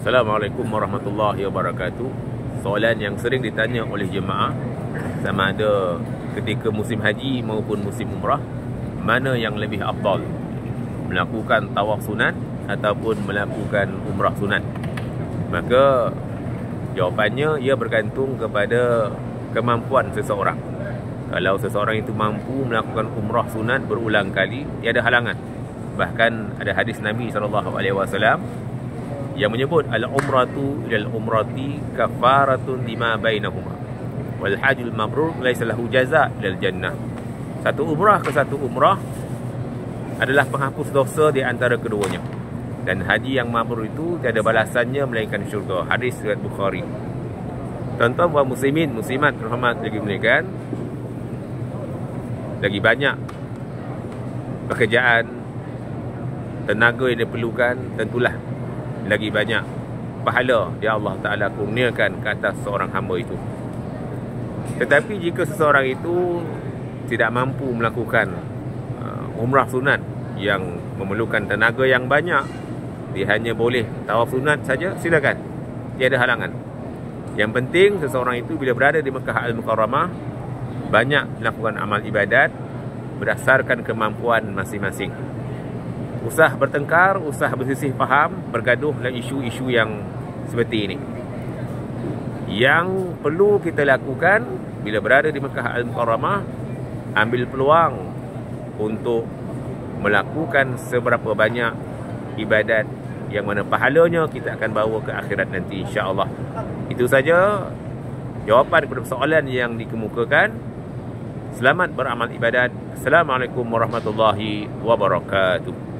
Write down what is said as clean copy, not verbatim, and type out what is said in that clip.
Assalamualaikum warahmatullahi wabarakatuh. Soalan yang sering ditanya oleh jemaah, sama ada ketika musim haji maupun musim umrah, mana yang lebih afdal, melakukan tawaf sunat ataupun melakukan umrah sunat? Maka jawapannya ia bergantung kepada kemampuan seseorang. Kalau seseorang itu mampu melakukan umrah sunat berulang kali, tiada halangan. Bahkan ada hadis Nabi SAW yang menyebut al-umratu ilal umrati kafaratun lima bainahuma wal hajjul mabrur laisa lahu jaza ilal jannah. Satu umrah ke satu umrah adalah penghapus dosa di antara keduanya, dan haji yang mabrur itu tiada balasannya melainkan syurga. Hadis riwayat Bukhari. Tuan-tuan wa muslimin muslimat rahmat lagi muliakan, lagi banyak pekerjaan, tenaga yang diperlukan, tentulah lagi banyak pahala yang Allah Ta'ala kurniakan ke atas seorang hamba itu. Tetapi jika seseorang itu tidak mampu melakukan umrah sunat yang memerlukan tenaga yang banyak, dia hanya boleh tawaf sunat saja, silakan, tiada halangan. Yang penting seseorang itu bila berada di Mekah Al-Mukarramah banyak melakukan amal ibadat berdasarkan kemampuan masing-masing. Usah bertengkar, usah berselisih faham, bergaduh dalam isu-isu yang seperti ini. Yang perlu kita lakukan bila berada di Mekah Al-Mukarramah, ambil peluang untuk melakukan seberapa banyak ibadat yang mana pahalanya kita akan bawa ke akhirat nanti, insya-Allah. Itu saja jawapan kepada soalan yang dikemukakan. Selamat beramal ibadat. Assalamualaikum warahmatullahi wabarakatuh.